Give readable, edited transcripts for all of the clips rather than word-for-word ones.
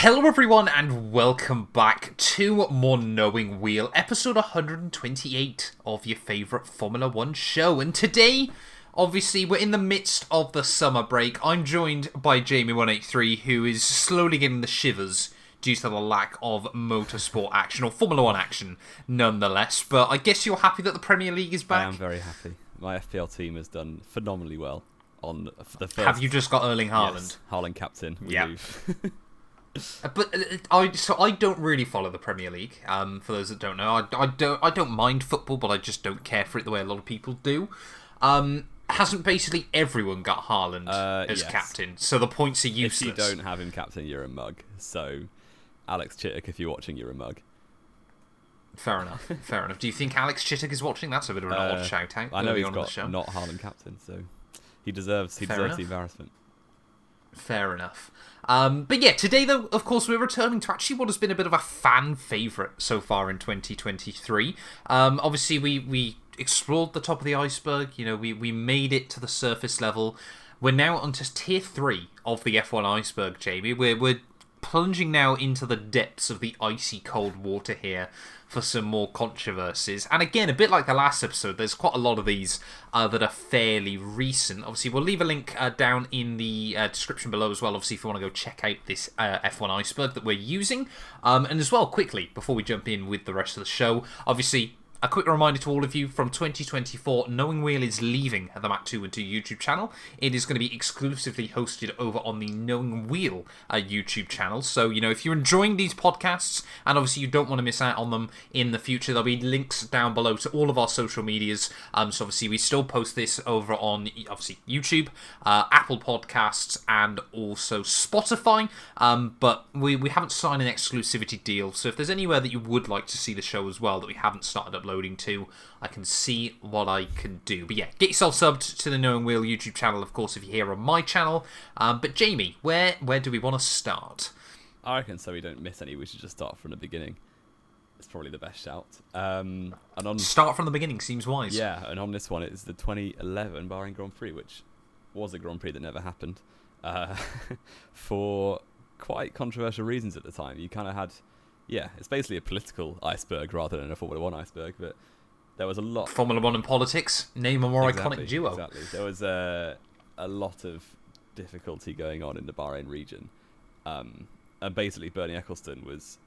Hello everyone and welcome back to More Knowing Wheel, episode 128 of your favourite Formula 1 show. And today, obviously, we're in the midst of the summer break. I'm joined by Jamie183, who is slowly getting the shivers due to the lack of motorsport action, or Formula 1 action, nonetheless. But I guess you're happy that the Premier League is back? I am very happy. My FPL team has done phenomenally well on the first... Have you just got Erling Haaland? Yes, Haaland captain. Yeah. But I don't really follow the Premier League. For those that don't know, I don't mind football, but I just don't care for it the way a lot of people do. Hasn't basically everyone got Haaland as captain? So the points are useless. If you don't have him captain, you're a mug. So, Alex Chittick, if you're watching, you're a mug. Fair enough. Fair enough. Do you think Alex Chittick is watching? That's a bit of an odd shout out. I know he's got not Haaland captain, so he deserves the embarrassment. Fair enough. But yeah, today though, of course, we're returning to actually what has been a bit of a fan favourite so far in 2023. Obviously, we explored the top of the iceberg. You know, we made it to the surface level. We're now onto tier 3 of the F1 iceberg, Jamie. We're plunging now into the depths of the icy cold water here for some more controversies. And again, a bit like the last episode, there's quite a lot of these that are fairly recent. Obviously, we'll leave a link down in the description below as well, obviously, if you want to go check out this F1 iceberg that we're using. And as well, quickly, before we jump in with the rest of the show, obviously, a quick reminder to all of you, from 2024, Knowing Wheel is leaving the Matt212 YouTube channel. It is going to be exclusively hosted over on the Knowing Wheel YouTube channel. So, you know, if you're enjoying these podcasts, and obviously you don't want to miss out on them in the future, there'll be links down below to all of our social medias. So obviously we still post this over on, obviously, YouTube, Apple Podcasts, and also Spotify. But we haven't signed an exclusivity deal. So if there's anywhere that you would like to see the show as well that we haven't started uploading to, I can see what I can do. But yeah, get yourself subbed to the Knowing Wheel YouTube channel, of course, if you're here on my channel. But Jamie, where do we want to start? I reckon, so we don't miss any, we should just start from the beginning. It's probably the best shout. And start from the beginning seems wise. Yeah, and on this one, it's the 2011 Bahrain Grand Prix, which was a Grand Prix that never happened, for quite controversial reasons at the time. You kind of had... Yeah, it's basically a political iceberg rather than a Formula 1 iceberg, but there was a lot... Formula 1 and politics, name a more iconic duo. Exactly. There was a lot of difficulty going on in the Bahrain region. And basically Bernie Ecclestone was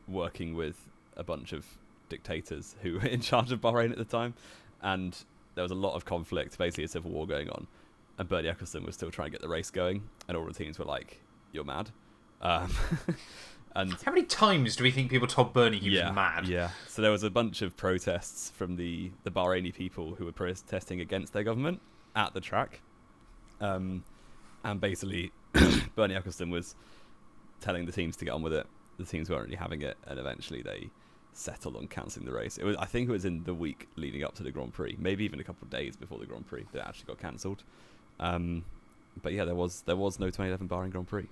working with a bunch of dictators who were in charge of Bahrain at the time, and there was a lot of conflict, basically a civil war going on, and Bernie Ecclestone was still trying to get the race going, and all the teams were like, you're mad. And how many times do we think people told Bernie he was mad? Yeah, so there was a bunch of protests from the Bahraini people who were protesting against their government at the track. And basically, Bernie Ecclestone was telling the teams to get on with it. The teams weren't really having it, and eventually they settled on cancelling the race. I think it was in the week leading up to the Grand Prix, maybe even a couple of days before the Grand Prix, that it actually got cancelled. But yeah, there was no 2011 Bahrain Grand Prix.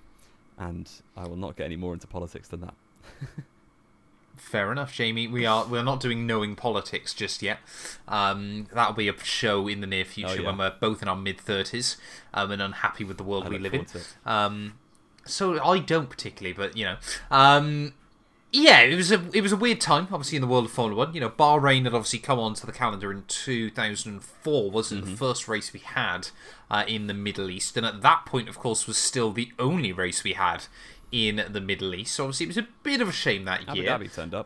And I will not get any more into politics than that. Fair enough, Jamie. We're not doing Knowing Politics just yet. That'll be a show in the near future when we're both in our mid-30s and unhappy with the world we live in. So I don't particularly, but you know. Yeah, it was a weird time, obviously, in the world of Formula 1. You know, Bahrain had obviously come onto the calendar in 2004, wasn't the first race we had in the Middle East. And at that point, of course, was still the only race we had in the Middle East. So obviously, it was a bit of a shame that year. Abu Dhabi turned up.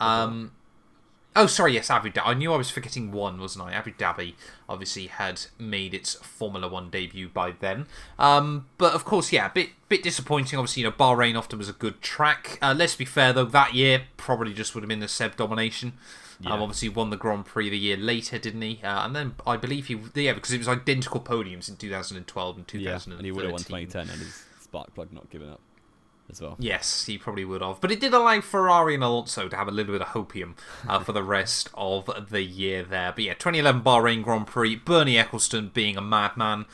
Oh, sorry, yes, Abu Dhabi. I knew I was forgetting one, wasn't I? Abu Dhabi obviously had made its Formula 1 debut by then. But of course, yeah, a bit disappointing. Obviously, you know, Bahrain often was a good track. Let's be fair, though, that year probably just would have been the Seb domination. Yeah. Obviously won the Grand Prix the year later, didn't he? And then I believe because it was identical podiums in 2012 and 2013. Yeah, and he would have won 2010 and his spark plug not given up as well. Yes, he probably would have. But it did allow Ferrari and Alonso to have a little bit of hopium for the rest of the year there. But yeah, 2011 Bahrain Grand Prix, Bernie Ecclestone being a madman.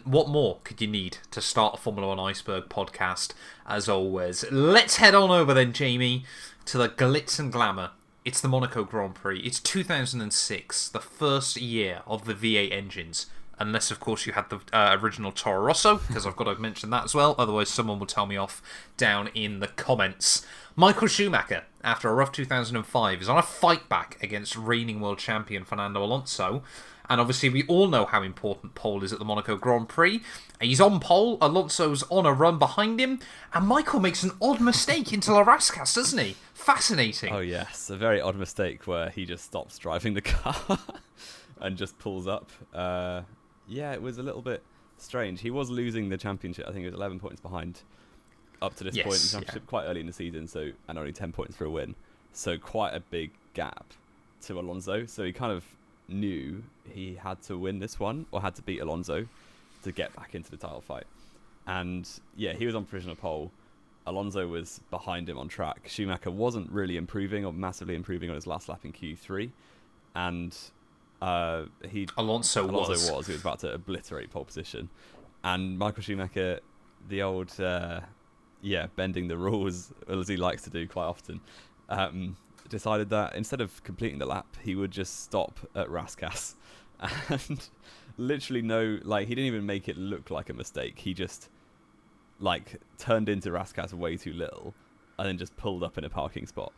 What more could you need to start a Formula 1 Iceberg podcast, as always? Let's head on over then, Jamie, to the glitz and glamour. It's the Monaco Grand Prix. It's 2006, the first year of the V8 engines unless, of course, you had the original Toro Rosso, because I've got to mention that as well. Otherwise, someone will tell me off down in the comments. Michael Schumacher, after a rough 2005, is on a fight back against reigning world champion Fernando Alonso. And obviously, we all know how important pole is at the Monaco Grand Prix. He's on pole, Alonso's on a run behind him, and Michael makes an odd mistake into La Rascas, doesn't he? Fascinating. Oh, yes. A very odd mistake where he just stops driving the car and just pulls up. Yeah, it was a little bit strange. He was losing the championship. I think it was 11 points behind up to this point in the championship, quite early in the season, and only 10 points for a win. So quite a big gap to Alonso. So he kind of knew he had to win this one, or had to beat Alonso to get back into the title fight. And yeah, he was on provisional pole. Alonso was behind him on track. Schumacher wasn't really improving or massively improving on his last lap in Q3. And Alonso was. He was about to obliterate pole position. And Michael Schumacher, the old, bending the rules, as he likes to do quite often, decided that instead of completing the lap, he would just stop at Rascas. And literally he didn't even make it look like a mistake. He just, turned into Rascas way too little and then just pulled up in a parking spot.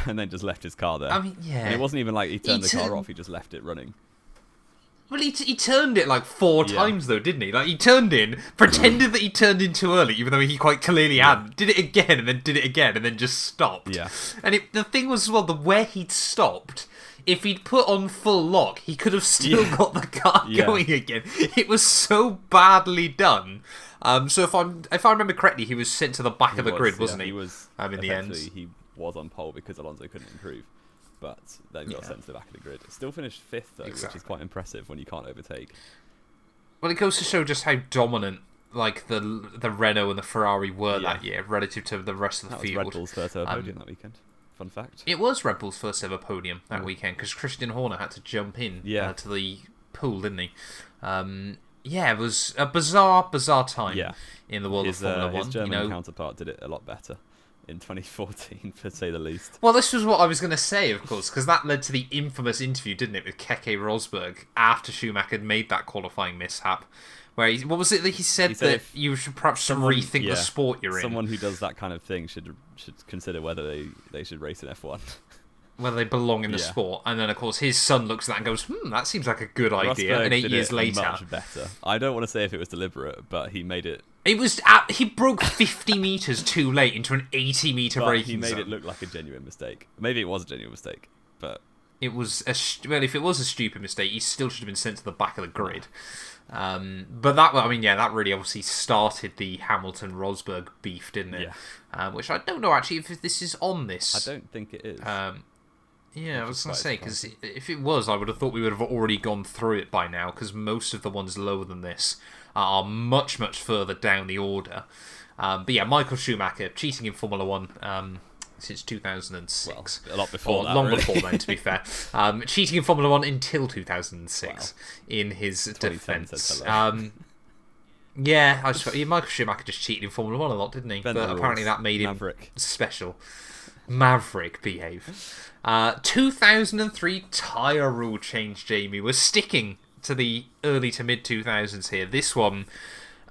And then just left his car there. I mean, yeah. And it wasn't even like he turned the car off, he just left it running. Well, he turned it four times, though, didn't he? He turned in, pretended that he turned in too early, even though he quite clearly hadn't. Did it again, and then did it again, and then just stopped. Yeah. And the thing was, where he'd stopped, if he'd put on full lock, he could have still got the car going again. It was so badly done. So if I remember correctly, he was sent to the back of the grid, wasn't he? He was. In the end, he was on pole because Alonso couldn't improve. But then got sent to the back of the grid. Still finished 5th, though, which is quite impressive when you can't overtake. Well, it goes to show just how dominant the Renault and the Ferrari were that year relative to the rest of the field. That was Red Bull's first ever podium that weekend. Fun fact. It was Red Bull's first ever podium that weekend because Christian Horner had to jump in to the pool, didn't he? It was a bizarre time in the world of Formula 1. His German counterpart did it a lot better in 2014, to say the least. Well, this was what I was going to say, of course, because that led to the infamous interview, didn't it, with Keke Rosberg after Schumacher had made that qualifying mishap, where what was it that he said that you should perhaps rethink the sport you're in. Someone who does that kind of thing should consider whether they should race in F1. Whether they belong in the sport. And then, of course, his son looks at that and goes, that seems like a good idea. And 8 years later... much better. I don't want to say if it was deliberate, but he made it... He broke 50 metres too late into an 80-metre braking zone. He made it look like a genuine mistake. Maybe it was a genuine mistake, but... It was if it was a stupid mistake, he still should have been sent to the back of the grid. But that really obviously started the Hamilton-Rosberg beef, didn't it? Yeah. Which I don't know, actually, if this is on this. I don't think it is. Yeah, I was going to say, because if it was, I would have thought we would have already gone through it by now, because most of the ones lower than this are much, much further down the order. But yeah, Michael Schumacher, cheating in Formula 1 since 2006. Well, a lot before that, long before then, to be fair. Cheating in Formula 1 until 2006, in his defence. Michael Schumacher just cheated in Formula 1 a lot, didn't he? But apparently that made him special. Maverick, behave. 2003 tyre rule change, Jamie. We're sticking to the early to mid 2000s here. This one,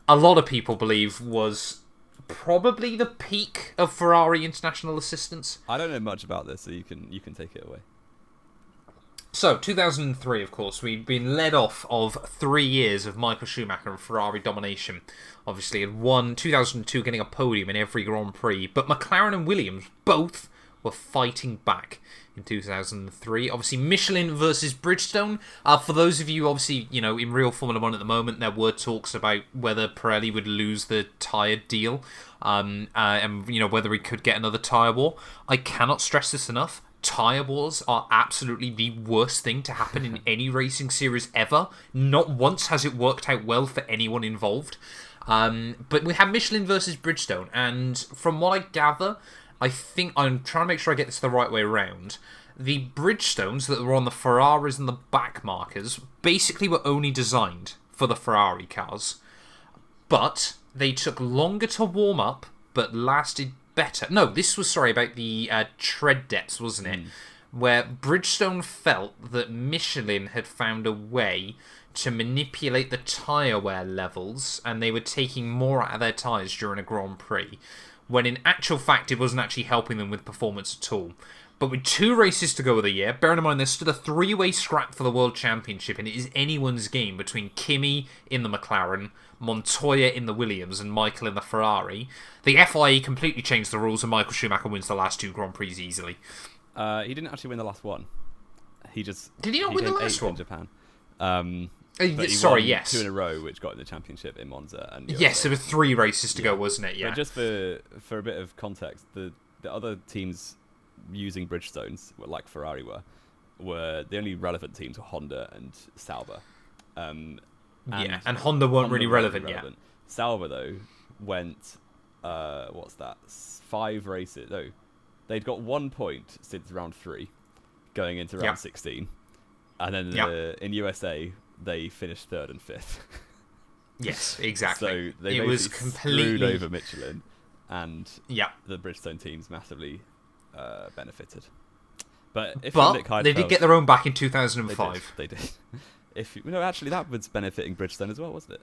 a lot of people believe, was probably the peak of Ferrari international assistance. I don't know much about this, so you can take it away. So, 2003, of course, we'd been led off of 3 years of Michael Schumacher and Ferrari domination. Obviously, had won 2002, getting a podium in every Grand Prix. But McLaren and Williams both were fighting back in 2003. Obviously, Michelin versus Bridgestone. For those of you, obviously, in real Formula 1 at the moment, there were talks about whether Pirelli would lose the tyre deal and whether he could get another tyre war. I cannot stress this enough. Tyre wars are absolutely the worst thing to happen in any racing series ever. Not once has it worked out well for anyone involved. But we have Michelin versus Bridgestone, and from what I gather, I think I'm trying to make sure I get this the right way around. The Bridgestones that were on the Ferraris and the back markers basically were only designed for the Ferrari cars, but they took longer to warm up, but lasted better. No, this was, about the tread depths, wasn't it? Where Bridgestone felt that Michelin had found a way to manipulate the tyre wear levels, and they were taking more out of their tyres during a Grand Prix, when in actual fact it wasn't actually helping them with performance at all. But with 2 races to go of the year, bearing in mind there's still a 3-way scrap for the World Championship, and it is anyone's game between Kimi in the McLaren, Montoya in the Williams, and Michael in the Ferrari, the FIA completely changed the rules, and Michael Schumacher wins the last 2 Grand Prix easily. He didn't actually win the last one. Did he not win the last one? In Japan. Sorry, yes. 2 in a row, which got in the championship in Monza. And yes, there were 3 races to go, wasn't it? Yeah. But just for a bit of context, the other teams using Bridgestones, like Ferrari were the only relevant teams were Honda and Sauber. And Honda weren't really relevant yet. Sauber, though, went, 5 races. No, they'd got 1 point since round 3, going into round 16. And then in USA, they finished 3rd and 5th. Yes, exactly. So they screwed over Michelin, and the Bridgestone teams massively benefited. But they did get their own back in 2005. They did. Actually, that was benefiting Bridgestone as well, wasn't it?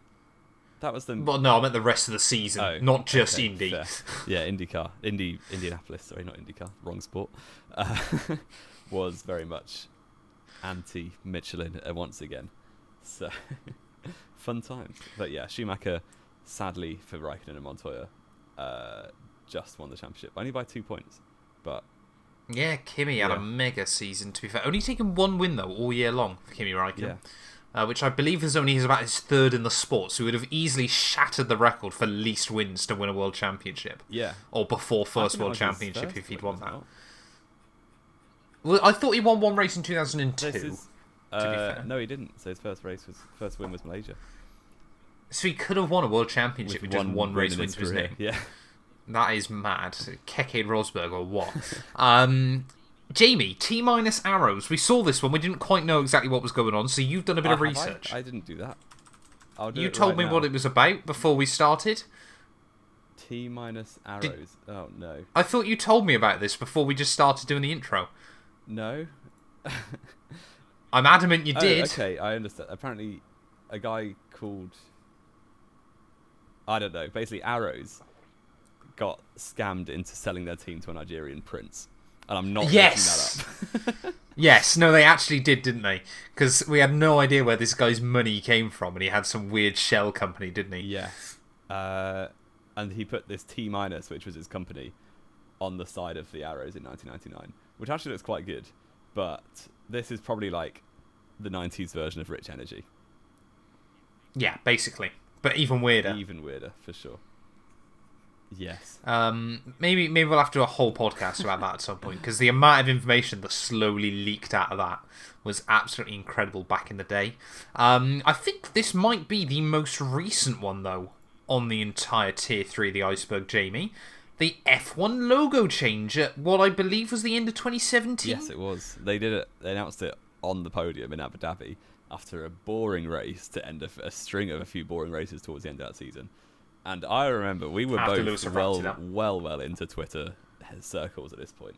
That was them. Well, no, I meant the rest of the season, not just Indy. Fair. Yeah, Indianapolis. Sorry, not IndyCar. Wrong sport. Was very much anti-Michelin once again. So fun times. But yeah, Schumacher, sadly for Raikkonen and Montoya, just won the championship only by 2 points. But yeah, Kimi had a mega season, to be fair. Only taken 1 win though all year long for Kimi Raikkonen. Which I believe is only about his 3rd in the sport, so he would have easily shattered the record for least wins to win a world championship. Yeah. Or before first world championship if he'd won that. Well, I thought he won 1 race in 2002. To be fair. No, he didn't. So his first win was Malaysia. So he could have won a world championship with just 1 race win to his name. Yeah. That is mad. Keke Rosberg or what? Jamie, T- arrows. We saw this one. We didn't quite know exactly what was going on, so you've done a bit of research. I didn't do that. You told me what it was about before we started. T- arrows. Oh, no. I thought you told me about this before we just started doing the intro. No. I'm adamant you did. Okay, I understand. Apparently, a guy called... I don't know. Basically, Arrows got scammed into selling their team to a Nigerian prince. And I'm not making that up. Yes, no, they actually did, didn't they? Because we had no idea where this guy's money came from, and he had some weird shell company, didn't he? Yes. And he put this T-, which was his company, on the side of the Arrows in 1999, which actually looks quite good. But this is probably like the 90s version of Rich Energy. Yeah, basically. But even weirder. Even weirder, for sure. Yes. Maybe we'll have to do a whole podcast about that at some point, because the amount of information that slowly leaked out of that was absolutely incredible back in the day. I think this might be the most recent one, though, on the entire Tier 3 of the Iceberg, Jamie. The F1 logo change at what I believe was the end of 2017. Yes, it was. They did it. They announced it on the podium in Abu Dhabi after a boring race to end a string of a few boring races towards the end of that season. And I remember we were both well into Twitter circles at this point.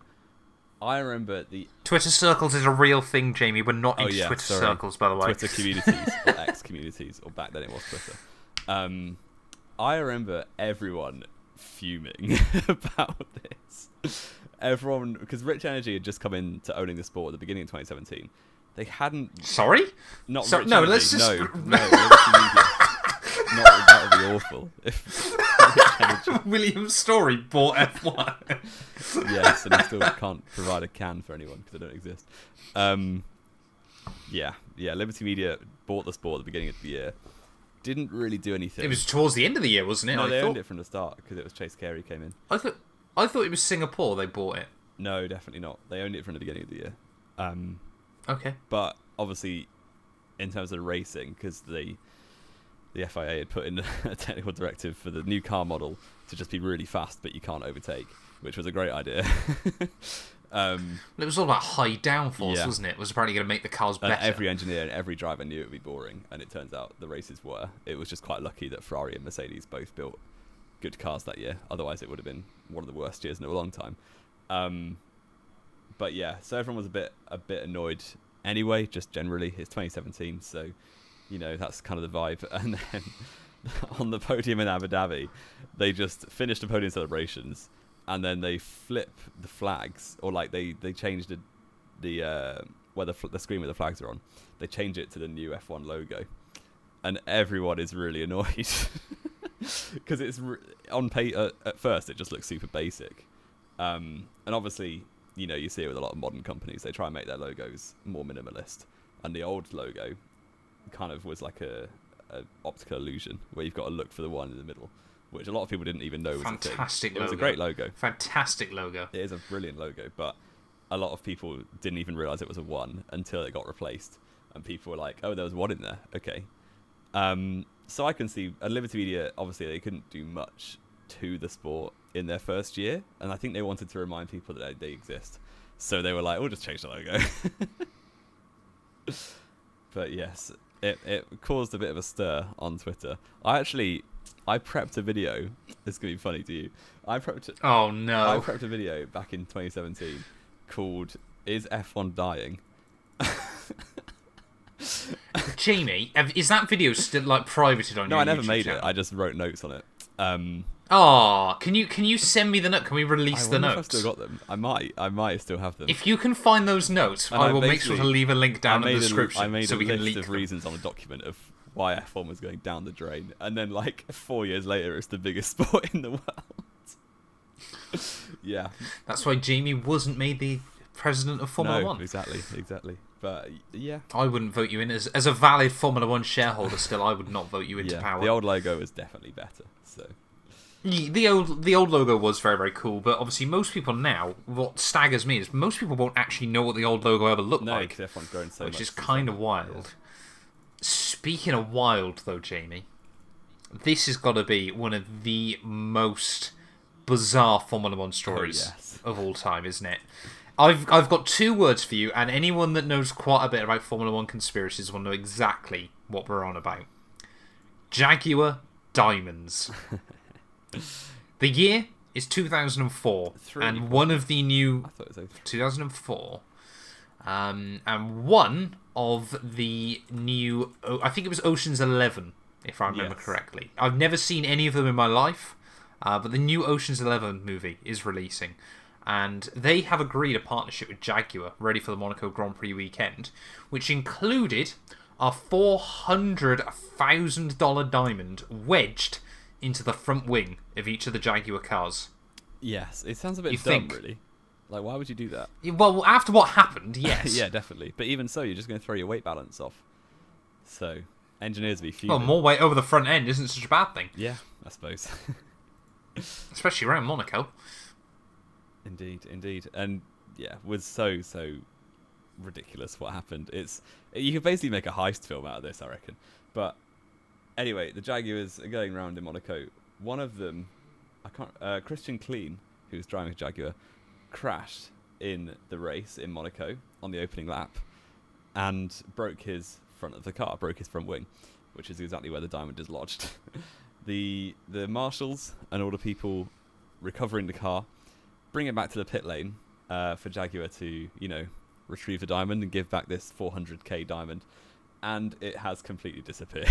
I remember the... Twitter circles is a real thing, Jamie. We're not into Twitter circles, by the way. Twitter communities, or X communities, or back then it was Twitter. I remember everyone fuming about this. Everyone... Because Rich Energy had just come into owning the sport at the beginning of 2017. They hadn't... Sorry? Not Rich Energy. Let's just... No, not that would be awful. If William Story bought F1. Yes, and he still can't provide a can for anyone because they don't exist. Yeah. Liberty Media bought the sport at the beginning of the year. Didn't really do anything. It was towards the end of the year, wasn't it? No, they owned it from the start because it was Chase Carey came in. I thought it was Singapore they bought it. No, definitely not. They owned it from the beginning of the year. Okay. But obviously, in terms of racing, because the FIA had put in a technical directive for the new car model to just be really fast, but you can't overtake, which was a great idea. It was all about high downforce, wasn't it? It was apparently going to make the cars better. Every engineer and every driver knew it would be boring, and it turns out the races were. It was just quite lucky that Ferrari and Mercedes both built good cars that year. Otherwise, it would have been one of the worst years in a long time. But yeah, so everyone was a bit annoyed anyway, just generally. It's 2017, so That's kind of the vibe. And then on the podium in Abu Dhabi, they just finished the podium celebrations, and then they flip the flags, or like they change the where the screen where the flags are on. They change it to the new F1 logo, and everyone is really annoyed because it's on at first it just looks super basic, and obviously you see it with a lot of modern companies. They try and make their logos more minimalist, and the old logo kind of was like a optical illusion where you've got to look for the one in the middle, which a lot of people didn't even know was fantastic a thing. logo. It was a great logo. Fantastic logo. It is a brilliant logo, but a lot of people didn't even realise it was a 1 until it got replaced, and people were like, oh, there was 1 in there, okay. So I can see at Liberty Media, obviously they couldn't do much to the sport in their first year, and I think they wanted to remind people that they exist, so they were like, we'll just change the logo. But yes, it caused a bit of a stir on Twitter. I prepped a video. This is going to be funny to you. Oh no! I prepped a video back in 2017 called "Is F1 Dying?" Jamie, is that video still like privated on No, your I never YouTube made channel? it. I just wrote notes on it. Can you send me the note? Can we release the I notes? I've still got them. I might still have them. If you can find those notes, I will make sure to leave a link down in the description. I made so a we can list leak of them. reasons on a document of why F1 was going down the drain, and then like 4 years later, it's the biggest sport in the world. Yeah, that's why Jamie wasn't made the president of Formula One. Exactly. But yeah, I wouldn't vote you in as a valid Formula One shareholder. Still, I would not vote you into power. The old logo is definitely better. So the old logo was very, very cool, but obviously most people now, what staggers me is most people won't actually know what the old logo ever looked like, F1's grown so much, which is kind of wild. Yeah. Speaking of wild, though, Jamie, this has got to be one of the most bizarre Formula One stories of all time, isn't it? I've got 2 words for you, and anyone that knows quite a bit about Formula One conspiracies will know exactly what we're on about. Jaguar Diamonds. The year is 2004, and one of the new... I thought it was 2004. And one of the new... I think it was Ocean's 11, if I remember correctly. I've never seen any of them in my life, but the new Ocean's 11 movie is releasing. And they have agreed a partnership with Jaguar, ready for the Monaco Grand Prix weekend, which included a $400,000 diamond wedged into the front wing of each of the Jaguar cars. Yes, it sounds a bit dumb, really. Like, why would you do that? Well, after what happened, yes. Yeah, definitely. But even so, you're just going to throw your weight balance off. So, engineers be fuming. Well, more weight over the front end isn't such a bad thing. Yeah, I suppose. Especially around Monaco. Indeed. And, yeah, was so ridiculous what happened. You could basically make a heist film out of this, I reckon. But, anyway, the Jaguars are going around in Monaco. One of them, Christian Clean, who's driving a Jaguar, crashed in the race in Monaco on the opening lap and broke his front of the car, broke his front wing, which is exactly where the diamond is lodged. The marshals and all the people recovering the car bring it back to the pit lane for Jaguar to, retrieve the diamond and give back this 400k diamond, and it has completely disappeared.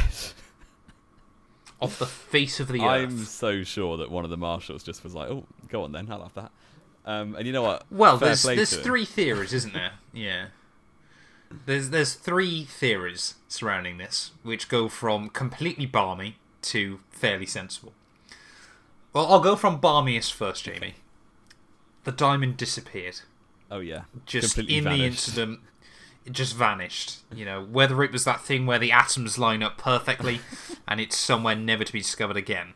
Off the face of the earth. I'm so sure that one of the marshals just was like, oh, go on then, I'll have that. And you know what? Well, there's 3 theories, isn't there? Yeah. There's 3 theories surrounding this, which go from completely balmy to fairly sensible. Well, I'll go from balmiest first, Jamie. Okay. The diamond disappeared. Oh, yeah. Just completely in vanished. the incident, it just vanished. Whether it was that thing where the atoms line up perfectly and it's somewhere never to be discovered again.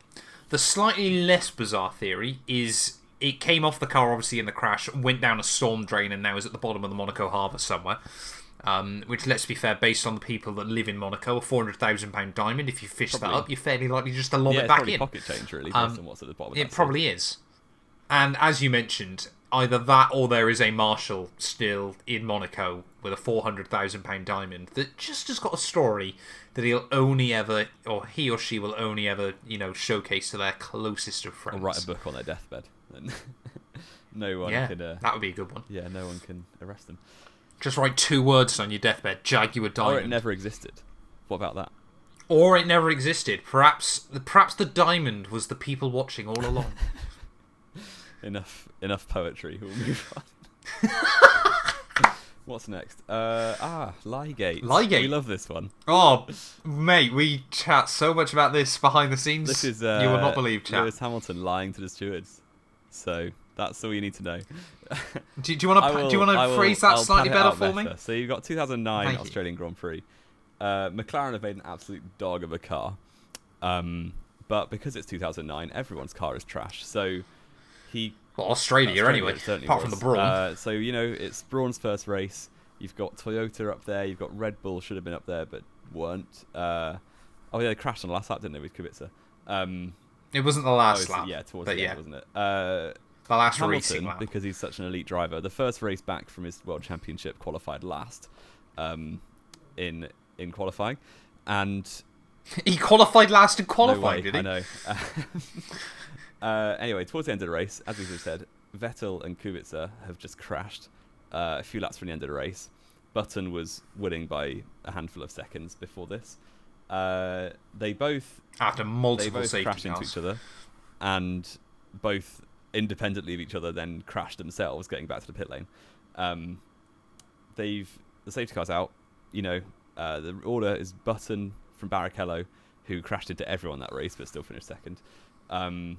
The slightly less bizarre theory is it came off the car, obviously, in the crash, went down a storm drain, and now is at the bottom of the Monaco harbour somewhere. Which, let's be fair, based on the people that live in Monaco, a £400,000 diamond, if you fish that up, you're fairly likely just to lob it back in. Pocket change, really, based on what's at the bottom of it probably is. And as you mentioned, either that or there is a marshal still in Monaco with a £400,000 diamond that just has got a story that he'll only ever, or he or she will only ever, showcase to their closest of friends. Or write a book on their deathbed. No one can... that would be a good one. Yeah, no one can arrest them. Just write 2 words on your deathbed, Jaguar Diamond. Or it never existed. What about that? Or it never existed. Perhaps the diamond was the people watching all along. Enough poetry. We'll move on. What's next? Liegate. Liegate. We love this one. Oh, mate, we chat so much about this behind the scenes. This is you will not believe, chat. Lewis Hamilton lying to the stewards. So that's all you need to know. Do you want to phrase that slightly better for me? So you've got 2009 Thank Australian Grand Prix. McLaren have made an absolute dog of a car, but because it's 2009, everyone's car is trash. So Australia anyway, apart from the Brawn. So it's Brawn's first race. You've got Toyota up there. You've got Red Bull should have been up there, but weren't. They crashed on the last lap, didn't they, with Kubica? It wasn't the last lap. Yeah, towards the end, wasn't it? The last Hamilton, racing lap. Because he's such an elite driver. The first race back from his World Championship, qualified last in qualifying, and he qualified last in qualifying, did he? I know. Anyway, towards the end of the race, as we just said, Vettel and Kubica have just crashed a few laps from the end of the race. Button was winning by a handful of seconds before this. They both after multiple safety crashed cars. into each other, and both independently of each other then crashed themselves, getting back to the pit lane. The safety car's out. The order is Button from Barrichello, who crashed into everyone that race but still finished second. And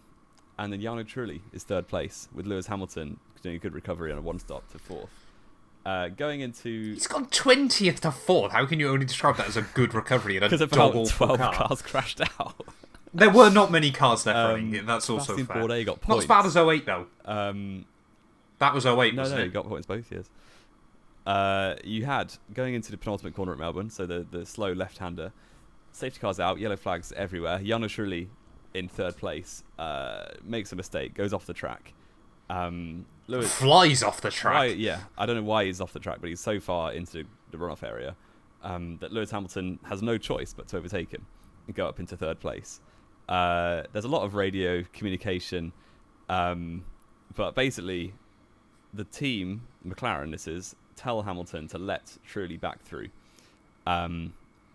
then Jarno Trulli is third place, with Lewis Hamilton doing a good recovery on a one-stop to fourth. Going into... He's gone 20th to fourth. How can you only describe that as a good recovery in a because about 12 cars crashed out. There were not many cars there running. That's also fair. Bourdais got points. Not as bad as 08, though. That was 08, no, wasn't it? he got points both years. You had, going into the penultimate corner at Melbourne, so the slow left-hander, safety cars out, yellow flags everywhere. Jarno Trulli in third place makes a mistake, goes off the track. Lewis flies off the track. I don't know why he's off the track, but he's so far into the runoff area that Lewis Hamilton has no choice but to overtake him and go up into third place. There's a lot of radio communication, but basically the team, McLaren, tell Hamilton to let Trulli back through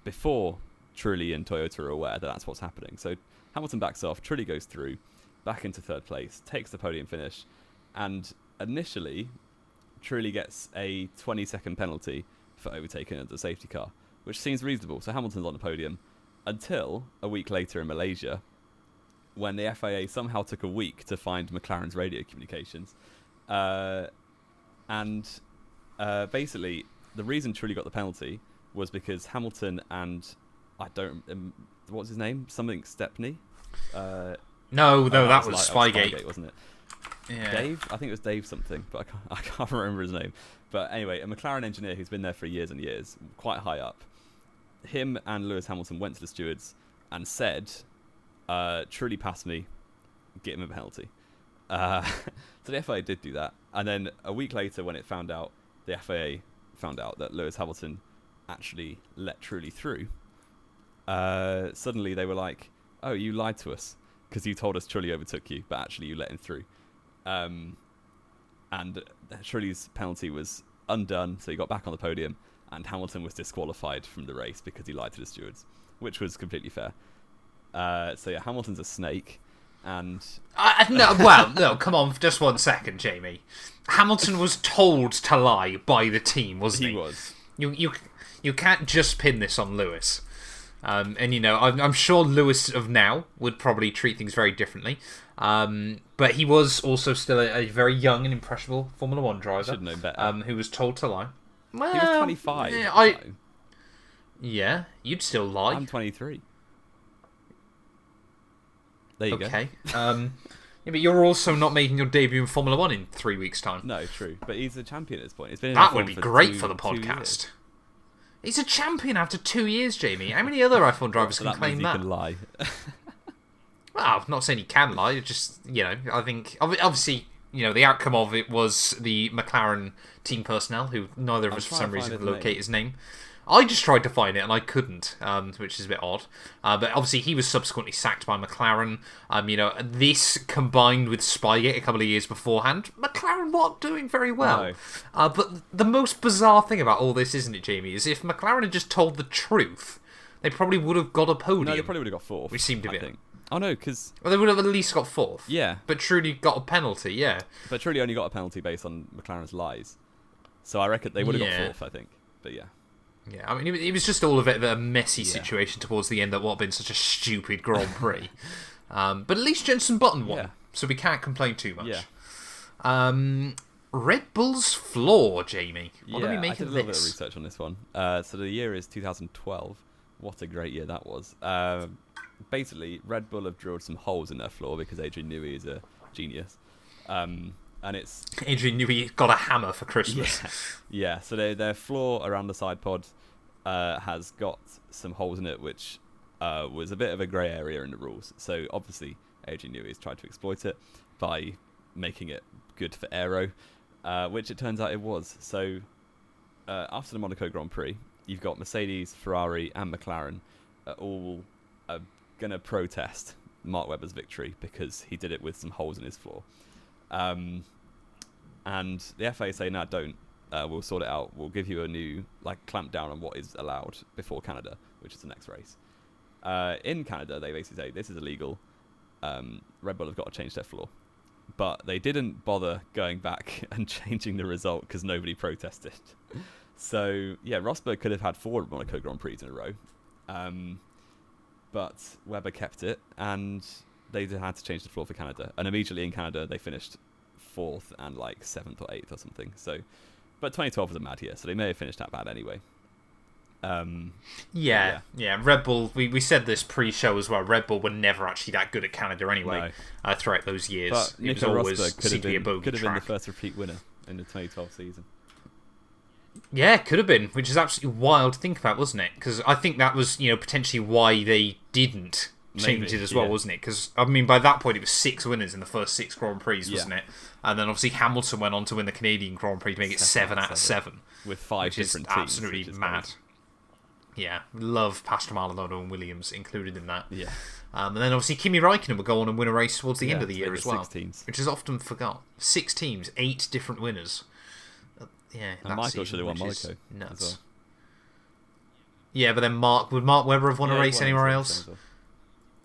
before Trulli and Toyota are aware that that's what's happening. So Hamilton backs off, Trulli goes through, back into third place, takes the podium finish, and initially Trulli gets a 20-second penalty for overtaking the safety car, which seems reasonable. So Hamilton's on the podium until a week later in Malaysia, when the FIA somehow took a week to find McLaren's radio communications. Basically, the reason Trulli got the penalty was because Hamilton and what's his name? Something Stepney? No, that was Spygate, wasn't it? Yeah. Dave? I think it was Dave something, but I can't remember his name. But anyway, a McLaren engineer who's been there for years and years, quite high up. Him and Lewis Hamilton went to the stewards and said, Trulli passed me, get him a penalty. So the FIA did do that. And then a week later, when the FIA found out that Lewis Hamilton actually let Trulli through, suddenly they were like, oh, you lied to us because you told us Trulli overtook you, but actually you let him through. And Trulli's penalty was undone, so he got back on the podium, and Hamilton was disqualified from the race because he lied to the stewards, which was completely fair. Hamilton's a snake. And no, come on, just 1 second, Jamie. Hamilton was told to lie by the team, wasn't he? He was. You can't just pin this on Lewis. I'm sure Lewis of now would probably treat things very differently. But he was also still a very young and impressionable Formula 1 driver. Should know better. Who was told to lie. Well, he was 25. Yeah, you'd still lie. I'm 23. There you go. Okay. But you're also not making your debut in Formula 1 in 3 weeks' time. No, true. But he's a champion at this point. He's been in that F1 would be for great for the podcast. He's a champion after 2 years, Jamie. How many other F1 drivers can claim that? He can lie. Well, I'm not saying he can lie. Just, I think... Obviously, the outcome of it was the McLaren team personnel, who neither of us, for some reason, could locate his name. I just tried to find it, and I couldn't, which is a bit odd. But obviously, he was subsequently sacked by McLaren. This combined with Spygate a couple of years beforehand, McLaren weren't doing very well. No. But the most bizarre thing about all this, isn't it, Jamie, is if McLaren had just told the truth, they probably would have got a podium. No, they probably would have got fourth. Which seemed to be. I think. Oh no, because they would have at least got fourth. Yeah. But truly got a penalty. Yeah. But truly only got a penalty based on McLaren's lies. So I reckon they would have got fourth. I think. But yeah. Yeah, I mean, it was just all of it a messy situation towards the end that would have been such a stupid Grand Prix. But at least Jenson Button won, so we can't complain too much. Yeah. Red Bull's flaw, Jamie. What do we make of this? I did a little bit of research on this one. So the year is 2012. What a great year that was. Basically, Red Bull have drilled some holes in their floor because Adrian Newey is a genius. And it's Adrian Newey got a hammer for Christmas. Yeah. So their floor around the side pod has got some holes in it, which was a bit of a grey area in the rules. So obviously, Adrian Newey has tried to exploit it by making it good for aero, which it turns out it was. So after the Monaco Grand Prix, you've got Mercedes, Ferrari, and McLaren all going to protest Mark Webber's victory because he did it with some holes in his floor. And the FA say, no, don't. We'll sort it out. We'll give you a new clamp down on what is allowed before Canada, which is the next race. In Canada, they basically say this is illegal. Red Bull have got to change their floor. But they didn't bother going back and changing the result because nobody protested. So, yeah, Rosberg could have had 4 Monaco Grand Prix in a row. But Webber kept it, and they had to change the floor for Canada. And immediately in Canada, they finished 4th and 7th or 8th or something. So, but 2012 was a mad year, so they may have finished that bad anyway. Yeah. Red Bull, we said this pre-show as well. Red Bull were never actually that good at Canada anyway. Throughout those years, but it was Nico always Rosberg could have been the track. first repeat winner in the 2012 season. Yeah, could have been, which is absolutely wild to think about, wasn't it? Because I think that was, potentially why they didn't change it as well, wasn't it? Because, I mean, by that point, it was 6 winners in the first 6 Grand Prix, wasn't it? And then, obviously, Hamilton went on to win the Canadian Grand Prix to make it 7 out of 7. With 5 different teams. Absolutely mad. Yeah, love Pastor Maldonado and Williams included in that. Yeah. And then, obviously, Kimi Räikkönen would go on and win a race towards the end of the year as well. 6 teams. Which is often forgot. 6 teams, 8 different winners. Yeah, and Michael should have won Monaco. Nuts. Well. Yeah, but then would Mark Webber have won a race anywhere else? Well.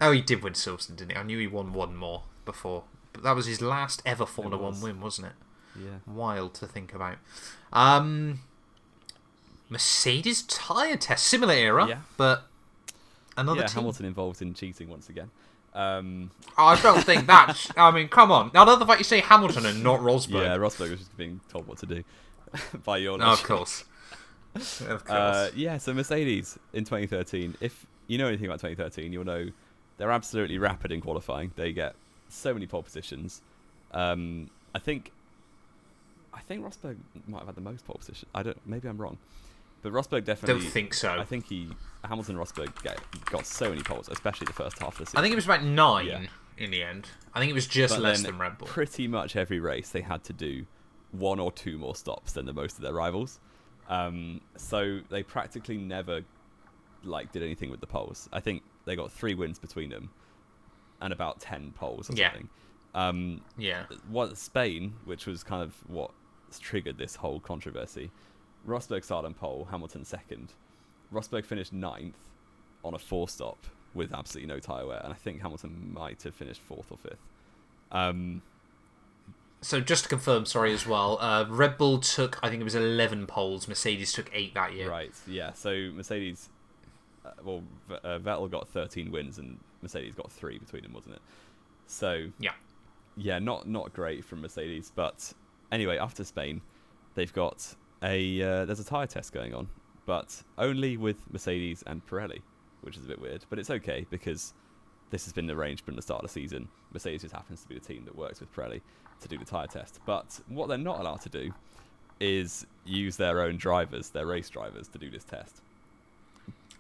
Oh, he did win Silverstone, didn't he? I knew he won one more before. But that was his last ever Formula 1 win, wasn't it? Yeah. Wild to think about. Mercedes tyre test. Similar era, but another team. Hamilton involved in cheating once again. I don't think that... I mean, come on. I love the fact you say Hamilton and not Rosberg. Yeah, Rosberg was just being told what to do by your Of course. Of course. So Mercedes in 2013, if you know anything about 2013, you'll know they're absolutely rapid in qualifying. They get so many pole positions. I think Rosberg might have had the most pole position. Maybe I'm wrong. But Rosberg definitely... Don't think so. I think Hamilton and Rosberg got so many poles, especially the first half of the season. I think it was about 9 in the end. I think it was just less than Red Bull. Pretty much every race they had to do 1 or 2 more stops than the most of their rivals. So they practically never did anything with the poles. I think they got 3 wins between them and about 10 poles or something. Spain, which was kind of what triggered this whole controversy. Rosberg started on pole, Hamilton second. Rosberg finished 9th on a 4-stop with absolutely no tyre wear, and I think Hamilton might have finished 4th or 5th. So just to confirm, as well, Red Bull took, I think it was 11 poles, Mercedes took 8 that year. Right, yeah, so Mercedes, Vettel got 13 wins and Mercedes got 3 between them, wasn't it? So, not great from Mercedes, but anyway, after Spain, they've got there's a tyre test going on, but only with Mercedes and Pirelli, which is a bit weird, but it's okay because this has been arranged from the start of the season. Mercedes just happens to be the team that works with Pirelli to do the tyre test, but what they're not allowed to do is use their own drivers, their race drivers, to do this test.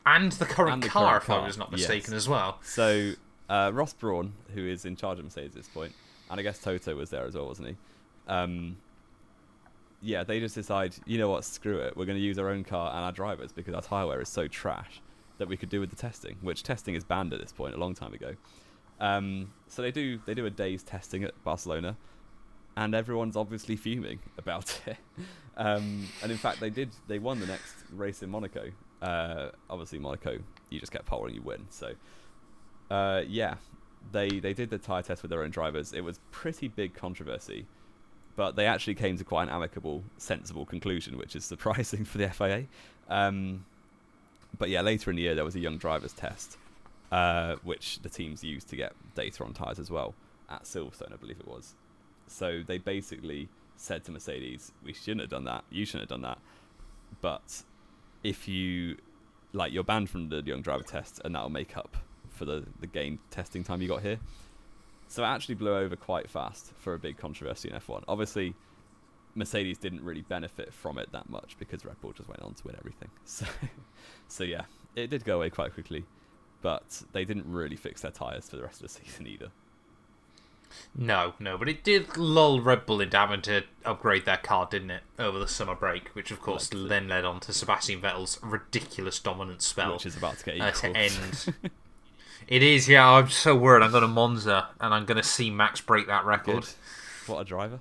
And the current car, if I was not mistaken, as well. So Ross Brawn, who is in charge of Mercedes at this point, and I guess Toto was there as well, wasn't he? They just decide, you know what, screw it. We're going to use our own car and our drivers because our tyre wear is so trash that we could do with the testing, which testing is banned at this point a long time ago. So they do a day's testing at Barcelona, and everyone's obviously fuming about it. And in fact, they won the next race in Monaco, Obviously, Monaco, you just get pole and you win. So, yeah, they did the tyre test with their own drivers. It was pretty big controversy, but they actually came to quite an amicable, sensible conclusion, which is surprising for the FIA. But yeah, later in the year, there was a young drivers test, which the teams used to get data on tyres as well, at Silverstone, I believe it was. So they basically said to Mercedes, we shouldn't have done that, you shouldn't have done that, but if you, like, you're banned from the young driver test, and that'll make up for the gained testing time you got here. So it actually blew over quite fast for a big controversy in F1. Obviously, Mercedes didn't really benefit from it that much because Red Bull just went on to win everything. So yeah, it did go away quite quickly, but they didn't really fix their tyres for the rest of the season either. No, but it did lull Red Bull into having to upgrade their car, didn't it, over the summer break, which of course then led on to Sebastian Vettel's ridiculous dominant spell. Which is about to get equal. To end. It is, yeah, I'm so worried. I'm going to Monza, and I'm going to see Max break that record. Good. What a driver.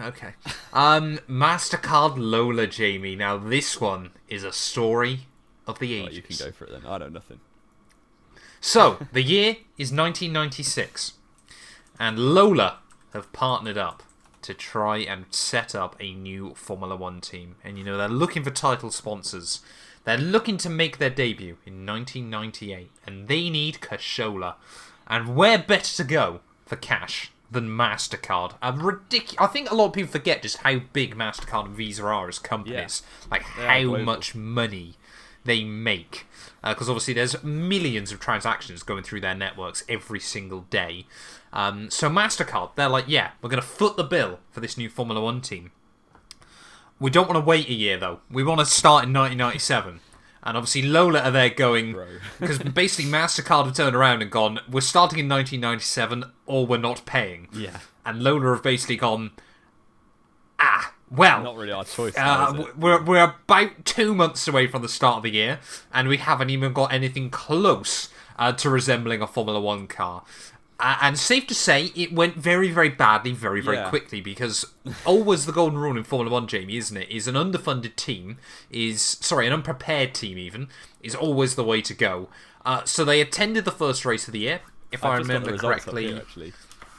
Okay. Mastercard Lola, Jamie. Now, this one is a story of the ages. Well, you can go for it then. I know nothing. So, the year is 1996, and Lola have partnered up to try and set up a new Formula One team. And, you know, they're looking for title sponsors. They're looking to make their debut in 1998, and they need cashola. And where better to go for cash than Mastercard? I think a lot of people forget just how big Mastercard and Visa are as companies. Yeah. Like, how much money they make. Because obviously there's millions of transactions going through their networks every single day. So Mastercard, they're like, yeah, we're going to foot the bill for this new Formula One team. We don't want to wait a year, though. We want to start in 1997. And obviously Lola are there going... Because basically Mastercard have turned around and gone, we're starting in 1997 or we're not paying. Yeah. And Lola have basically gone, well... Not really our choice. We're about 2 months away from the start of the year, and we haven't even got anything close to resembling a Formula One car. And safe to say, it went very, very badly, very, very quickly, because always the golden rule in Formula One, Jamie, isn't it? Is an underfunded team, an unprepared team even, is always the way to go. So they attended the first race of the year, if I remember correctly. Here, actually.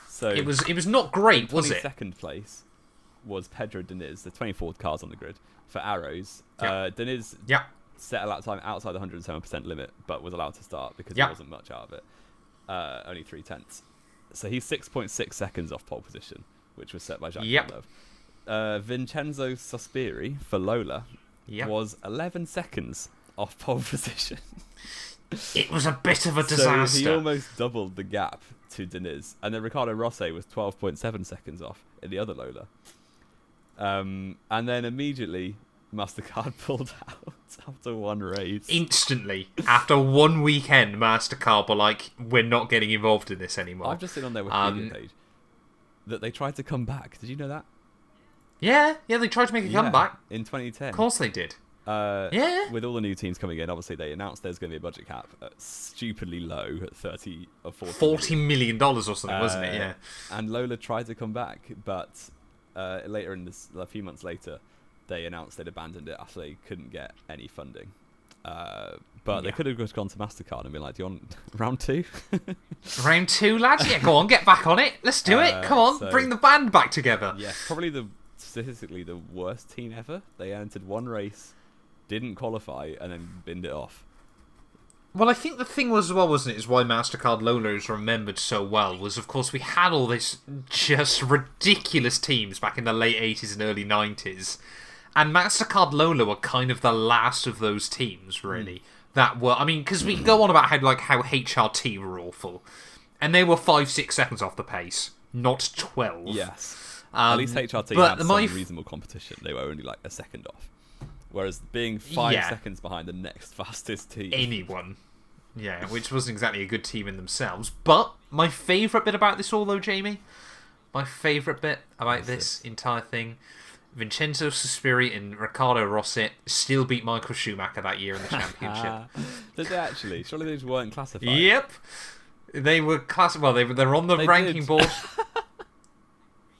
So it was not great, was it? 22nd place was Pedro Diniz, the 24th cars on the grid, for Arrows. Diniz set a lap time outside the 107% limit, but was allowed to start because there wasn't much out of it. Only 0.3. So he's 6.6 seconds off pole position, which was set by Jaguar Diamonds. Vincenzo Sospiri for Lola was 11 seconds off pole position. It was a bit of a disaster. So he almost doubled the gap to Diniz. And then Ricardo Rossi was 12.7 seconds off in the other Lola. And then immediately Mastercard pulled out after one race. Instantly. After one weekend, Mastercard were like, we're not getting involved in this anymore. I've just seen on their Wikipedia page that they tried to come back. Did you know that? Yeah, they tried to make a comeback. In 2010. Of course they did. With all the new teams coming in, obviously they announced there's going to be a budget cap stupidly low at 30 or 40 $40 million or something, wasn't it? Yeah. And Lola tried to come back, but later a few months later, they announced they'd abandoned it after they couldn't get any funding. But they could have just gone to Mastercard and been like, do you want round 2? Round 2, lads? Yeah, go on, get back on it. Let's do it. Come on, bring the band back together. Yeah, probably statistically the worst team ever. They entered one race, didn't qualify, and then binned it off. Well, I think the thing was as well, wasn't it, is why Mastercard Lola is remembered so well, was of course we had all this just ridiculous teams back in the late 80s and early 90s. And Mastercard Lola were kind of the last of those teams, really. That were, I mean, because we go on about how HRT were awful. And they were 5-6 seconds off the pace, not 12. Yes. At least HRT had some reasonable competition. They were only like a second off. Whereas being 5 seconds behind the next fastest team. Anyone. Yeah, which wasn't exactly a good team in themselves. But my favourite bit about this all, though, Jamie, my favourite bit about this entire thing, Vincenzo Sospiri and Ricardo Rossi still beat Michael Schumacher that year in the championship. Did they actually? Surely they just weren't classified. Yep. They were classified. Well, they're on the ranking board.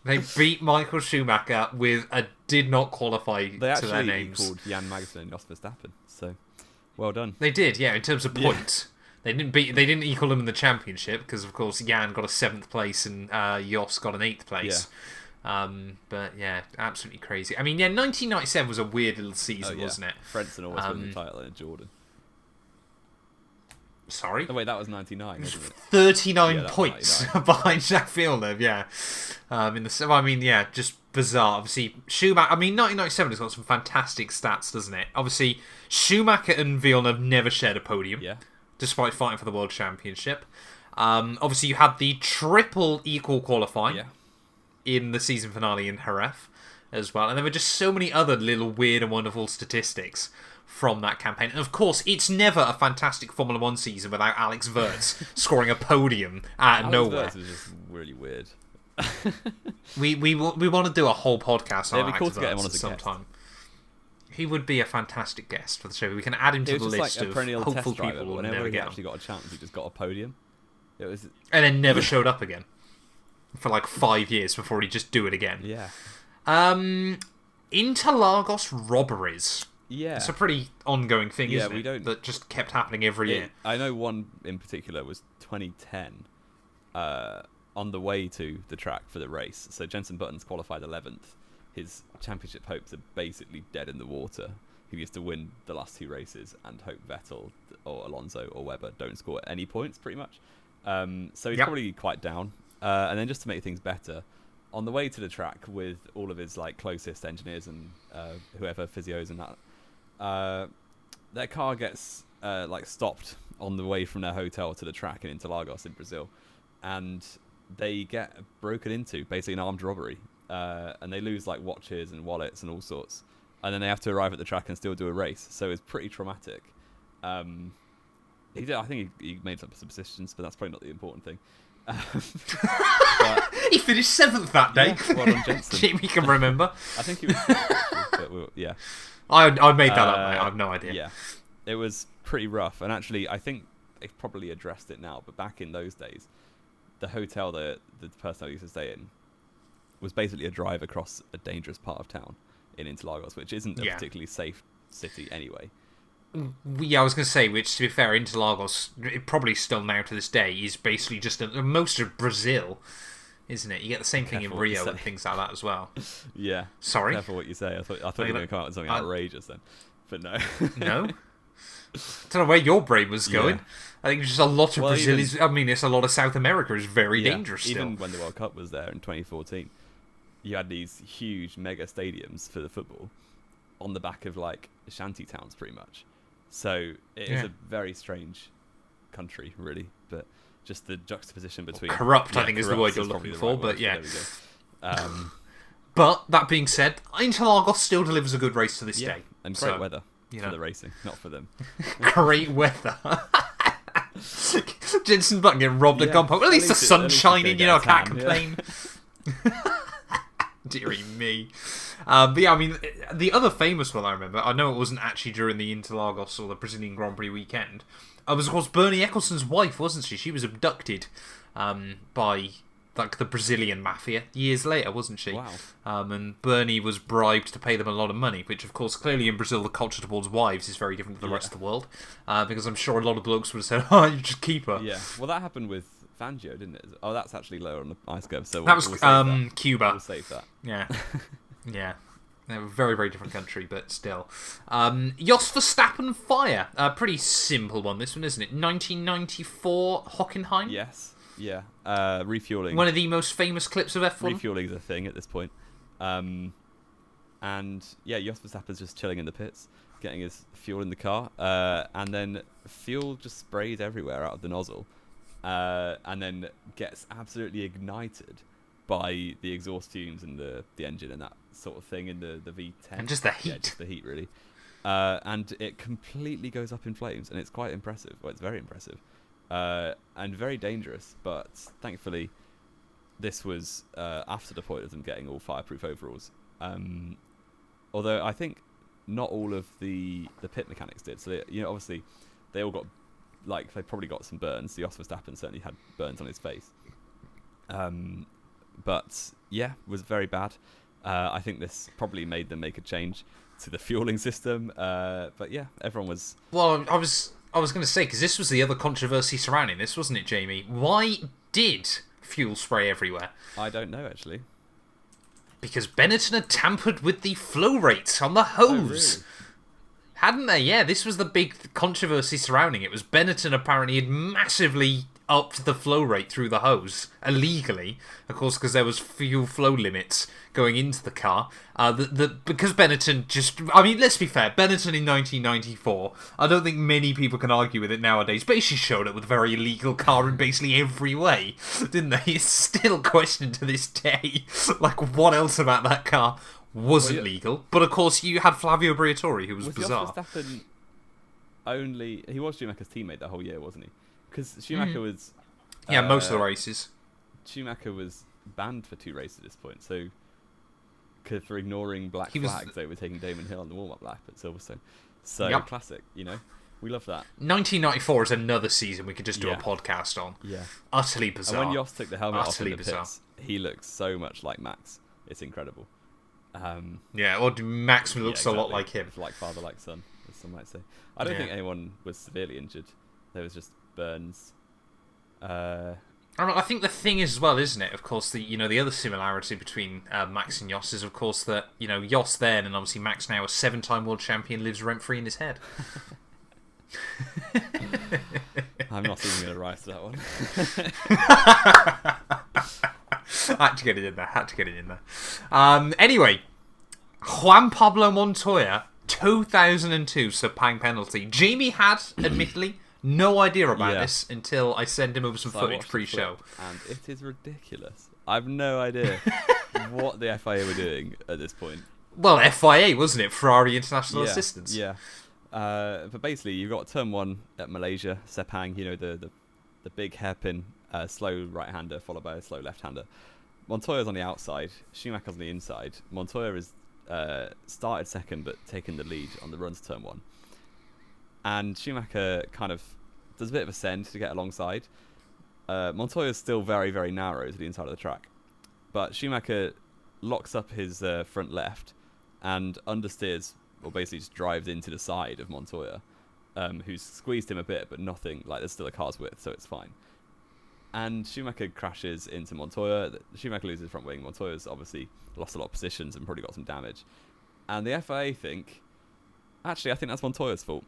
They beat Michael Schumacher with a did not qualify They to their actually names. equalled Jan Magnussen and Jos Verstappen, so well done. They did, yeah, in terms of points. They didn't equal them in the championship because, of course, Jan got a 7th place and Jos got an 8th place. But yeah, absolutely crazy. I mean, yeah, 1997 was a weird little season, wasn't it? Frentzen always won the title in Jordan. Sorry? Oh wait, that was 99, wasn't it? 39 points behind Jacques Villeneuve, yeah. Just bizarre. Obviously, Schumacher. I mean, 1997 has got some fantastic stats, doesn't it? Obviously, Schumacher and Villeneuve never shared a podium, despite fighting for the World Championship. Obviously, you had the triple equal qualifying in the season finale in Jerez as well. And there were just so many other little weird and wonderful statistics from that campaign. And of course, it's never a fantastic Formula 1 season without Alex Wirtz scoring a podium out of nowhere. Alex Wirtz was just really weird. we want to do a whole podcast on It'd be cool to get him on at as a sometime. He would be a fantastic guest for the show. We can add him to the list of hopeful people who whenever never he get actually got a chance, he just got a podium. and then never showed up again for like 5 years before he'd just do it again. Yeah. Interlagos Robberies. Yeah. It's a pretty ongoing thing, isn't it? We don't... That just kept happening every year. I know one in particular was 2010 on the way to the track for the race. So Jenson Button's qualified 11th. His championship hopes are basically dead in the water. He used to win the last 2 races and hope Vettel or Alonso or Webber don't score any points, pretty much. So he's probably quite down. And then just to make things better, on the way to the track with all of his like closest engineers and whoever, physios and that, their car gets stopped on the way from their hotel to the track in Interlagos in Brazil, and they get broken into, basically an armed robbery, and they lose like watches and wallets and all sorts, and then they have to arrive at the track and still do a race. So it's pretty traumatic. I think he made some subsistence, but that's probably not the important thing. But, he finished 7th that day. Yeah, well done, Jenson. Jamie can remember. I think he was. But I made that up, mate. I have no idea. Yeah, it was pretty rough, and actually, I think they've probably addressed it now. But back in those days, the hotel that the person I used to stay in was basically a drive across a dangerous part of town in Interlagos, which isn't a particularly safe city anyway. Yeah, I was going to say, which, to be fair, Interlagos, it probably still now to this day, is basically just most of Brazil, isn't it? You get the same thing in Rio and things like that as well. Yeah. Sorry? Careful what you say. I thought you were going to come out with something outrageous then. But no. No? I don't know where your brain was going. I think just a lot of Brazil is... I mean, it's a lot of South America is very dangerous still. Even when the World Cup was there in 2014, you had these huge mega stadiums for the football on the back of, like, shanty towns, pretty much. So it is a very strange country, really. But just the juxtaposition between... Corrupt, I think, is the word you're looking for, but yeah. But, that being said, Interlagos still delivers a good race to this day. And great weather for the racing, not for them. Great weather. Jenson Button getting robbed at gunpoint. Well, at least the sun's shining, I can't complain. Deary me. But yeah, I mean, the other famous one I remember, I know it wasn't actually during the Interlagos or the Brazilian Grand Prix weekend, was, of course, Bernie Eccleston's wife, wasn't she? She was abducted by, like, the Brazilian mafia years later, wasn't she? Wow. And Bernie was bribed to pay them a lot of money, which, of course, clearly in Brazil, the culture towards wives is very different to the rest of the world, because I'm sure a lot of blokes would have said, oh, you just keep her. Yeah, well, that happened with Fangio, didn't it? Oh, that's actually lower on the ice curve, so that was we'll Cuba. We'll save that. Yeah. Yeah. They're a very, very different country, but still. Jos Verstappen Fire. A pretty simple one, this one, isn't it? 1994 Hockenheim? Yes. Yeah. Refueling. One of the most famous clips of F1. Refueling is a thing at this point. And, yeah, Jos Verstappen's just chilling in the pits, getting his fuel in the car, and then fuel just sprays everywhere out of the nozzle, and then gets absolutely ignited by the exhaust fumes and the engine and that sort of thing in the V10. And just the heat. Yeah, just the heat, really. And it completely goes up in flames, and it's quite impressive. Well, it's very impressive. And very dangerous, but thankfully this was after the point of them getting all fireproof overalls. Although I think not all of the pit mechanics did. So, obviously they all got, like, they probably got some burns. Jos Verstappen certainly had burns on his face. But yeah, was very bad. I think this probably made them make a change to the fueling system. But yeah, everyone was... Well, I was going to say, because this was the other controversy surrounding this, wasn't it, Jamie? Why did fuel spray everywhere? I don't know, actually. Because Benetton had tampered with the flow rates on the hose. Oh, really? Hadn't they? Yeah, this was the big controversy surrounding it. Was Benetton apparently had massively upped the flow rate through the hose illegally, of course, because there was fuel flow limits going into the car. Because Benetton just... I mean, let's be fair, Benetton in 1994, I don't think many people can argue with it nowadays, basically showed up with a very illegal car in basically every way, didn't they? It's still questioned to this day, like, what else about that car wasn't legal? But of course, you had Flavio Briatore, who was bizarre. Jos Verstappen only... He was Schumacher's teammate that whole year, wasn't he? Because Schumacher was... Yeah, most of the races. Schumacher was banned for 2 races at this point, so... For ignoring black flags, they were taking Damon Hill on the warm-up lap at Silverstone. So, classic, you know? We love that. 1994 is another season we could just do a podcast on. Yeah. Utterly bizarre. And when Jos took the helmet off in the pits, he looks so much like Max. It's incredible. Or Max looks a lot like him. It's like father, like son, as some might say. I don't think anyone was severely injured. There was just burns. I think the thing is as well, isn't it? Of course, the other similarity between Max and Jos is, of course, that Jos then and obviously Max now, a 7-time world champion, lives rent free in his head. I'm not even going to rise to that one. Had to get it in there. Anyway, Juan Pablo Montoya, 2002 Sepang Penalty. Jamie had, admittedly, no idea about this until I sent him over some footage pre-show. And it is ridiculous. I've no idea what the FIA were doing at this point. Well, FIA, wasn't it? Ferrari International Assistance. Yeah. But basically, you've got turn 1 at Malaysia, Sepang, the big hairpin, slow right-hander followed by a slow left-hander. Montoya's on the outside, Schumacher's on the inside. Montoya has started second but taken the lead on the run to turn 1. And Schumacher kind of does a bit of a send to get alongside. Montoya's still very, very narrow to the inside of the track. But Schumacher locks up his front left and understeers, or basically just drives into the side of Montoya, who's squeezed him a bit, but nothing, like there's still a car's width, so it's fine. And Schumacher crashes into Montoya. Schumacher loses front wing. Montoya's obviously lost a lot of positions and probably got some damage. And the FIA think, actually, I think that's Montoya's fault.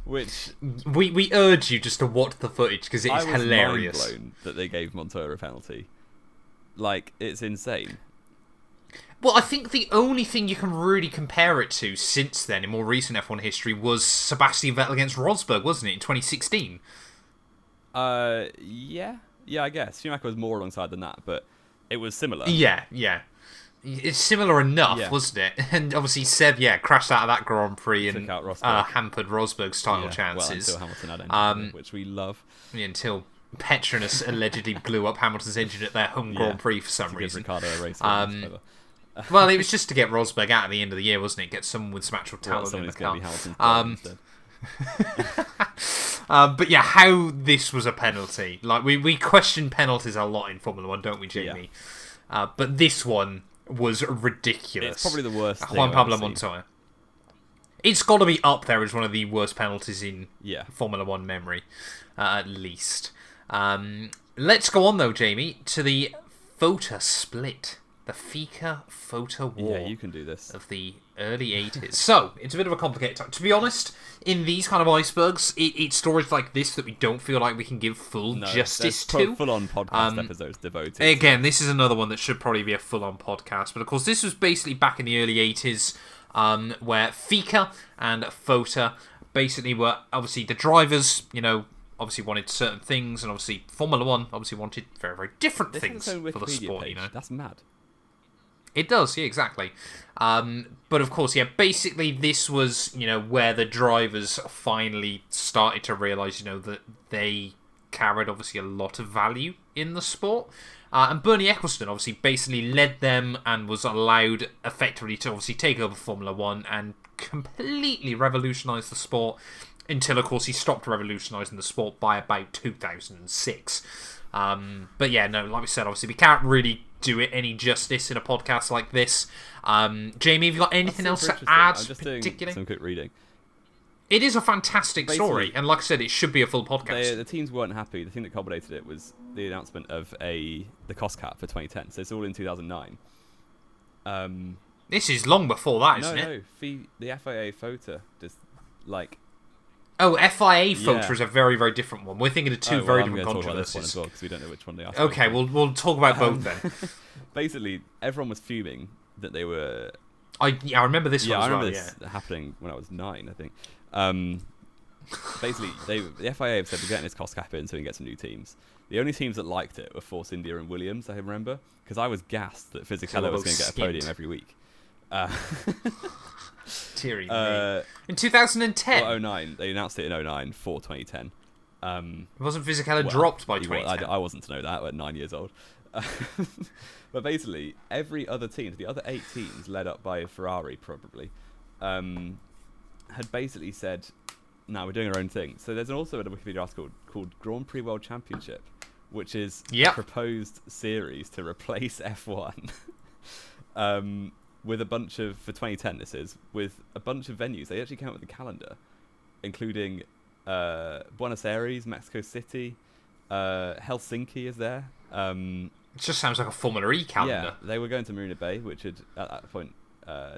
Which we urge you just to watch the footage because it is hilarious. Mind blown that they gave Montoya a penalty. Like, it's insane. Well, I think the only thing you can really compare it to since then in more recent F1 history was Sebastian Vettel against Rosberg, wasn't it, in 2016? Yeah, I guess Schumacher was more alongside than that, but it was similar. Yeah. It's similar enough, wasn't it? And obviously Seb, crashed out of that Grand Prix and hampered Rosberg's title chances. Well, until Hamilton had engine, which we love. Until Petronas allegedly blew up Hamilton's engine at their home Grand Prix for some reason. Ricardo a race well, it was just to get Rosberg out at the end of the year, wasn't it? Get someone with some actual talent in the car. But yeah, how this was a penalty. Like we question penalties a lot in Formula 1, don't we, Jamie? Yeah. But this one was ridiculous. It's probably the worst thing Juan Pablo Montoya. It's got to be up there as one of the worst penalties in Formula 1 memory, at least. Let's go on, though, Jamie, to the FOTA Split. The FOTA War. Yeah, you can do this. Of the early 80s. So, it's a bit of a complicated time. To be honest, in these kind of icebergs, it's stories like this that we don't feel like we can give full justice to. Full-on podcast episodes devoted. Again, this is another one that should probably be a full-on podcast. But, of course, this was basically back in the early 80s, where FICA and FOTA basically were, obviously, the drivers, obviously wanted certain things, and obviously Formula 1 obviously wanted very, very different things for the sport, page. That's mad. It does, yeah, exactly. But of course, basically this was, where the drivers finally started to realise, that they carried obviously a lot of value in the sport. And Bernie Ecclestone obviously basically led them and was allowed effectively to obviously take over Formula 1 and completely revolutionise the sport until, of course, he stopped revolutionising the sport by about 2006. But yeah, no, like we said, obviously we can't really do it any justice in a podcast like this. Jamie, have you got anything else to add? I'm just doing some quick reading. It is a fantastic story, and like I said, it should be a full podcast. The teams weren't happy. The thing that culminated it was the announcement of the cost cap for 2010. So it's all in 2009. This is long before that, isn't it? No, the FIA FOTA just like. Oh, FIA FOTA is a very, very different one. We're thinking of two very different controversies. Talk about this one as well because we don't know which one they are. Okay, we'll talk about both then. Basically, everyone was fuming that they were. I remember this one as well. I remember this happening when I was 9, I think. Basically, the FIA have said we're getting this cost cap in so we can get some new teams. The only teams that liked it were Force India and Williams, I remember, because I was gassed that Fisichella was going to get a podium every week. Teary in 2010? Or 09. They announced it in 09 for 2010. Wasn't Fisichella dropped by 2010? I wasn't to know that at 9 years old. But basically, every other team, the other 8 teams, led up by Ferrari probably, had basically said, "No, we're doing our own thing." So there's also a Wikipedia article called Grand Prix World Championship, which is a proposed series to replace F1 with a bunch of, for 2010 this is, with a bunch of venues. They actually came up with a calendar, including Buenos Aires, Mexico City, Helsinki is there. It just sounds like a Formula E calendar. Yeah, they were going to Marina Bay, which had, at that point,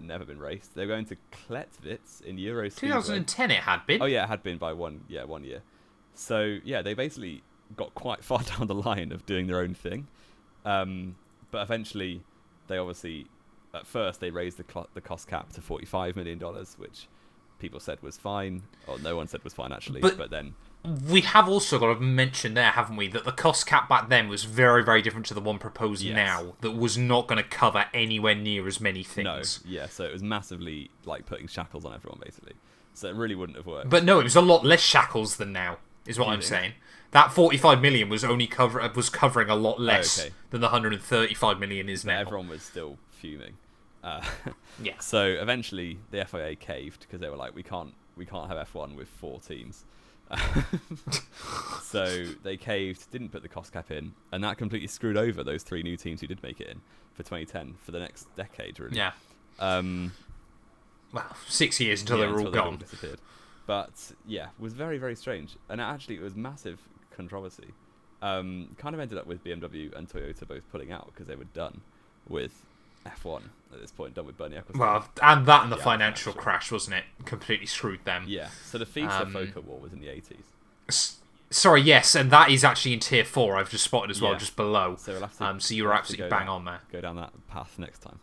never been raced. They were going to Kletwitz in Euro Speedway. 2010 it had been. Oh yeah, it had been by one year. So yeah, they basically got quite far down the line of doing their own thing. But eventually, they obviously, at first, they raised the cost cap to $45 million, which people said was fine. Or no one said was fine, actually. But then... We have also got to mention there, haven't we, that the cost cap back then was very, very different to the one proposed now, that was not going to cover anywhere near as many things. No, so it was massively like putting shackles on everyone, basically. So it really wouldn't have worked. But no, it was a lot less shackles than now, is what I'm saying. That 45 million was only covering a lot less than the 135 million is now. Everyone was still fuming. So eventually the FIA caved because they were like, we can't have F1 with 4 teams. So they caved, didn't put the cost cap in, and that completely screwed over those 3 new teams who did make it in for 2010 for the next decade, really. Yeah. Well, 6 years until they were all gone. Disappeared. But yeah, it was very, very strange, and actually it was massive controversy. Kind of ended up with BMW and Toyota both pulling out because they were done with F1 at this point, done with Bernie Ecclestone. Well, and the financial crash, wasn't it? Completely screwed them. Yeah, so the FOTA war was in the 80s. Sorry, yes, and that is actually in Tier 4, I've just spotted as well, just below. So we'll have to, so you were absolutely bang on there. Go down that path next time.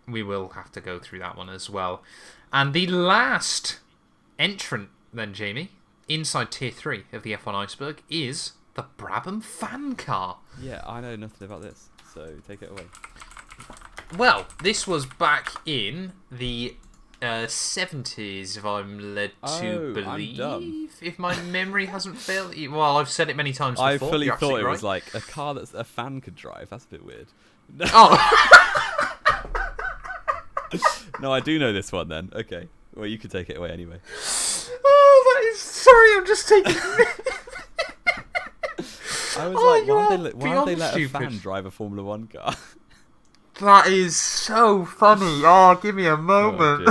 We will have to go through that one as well. And the last entrant then, Jamie, inside Tier 3 of the F1 Iceberg is the Brabham Fan Car. Yeah, I know nothing about this, so take it away. Well, this was back in the 70s, if I'm led to believe. If my memory hasn't failed. Well, I've said it many times before. I fully thought it was like a car that a fan could drive. That's a bit weird. Oh! No, I do know this one then. Okay. Well, you could take it away anyway. Oh, that is... Sorry, I'm just taking... I was why would they let a fan drive a Formula 1 car? That is so funny. Oh, give me a moment.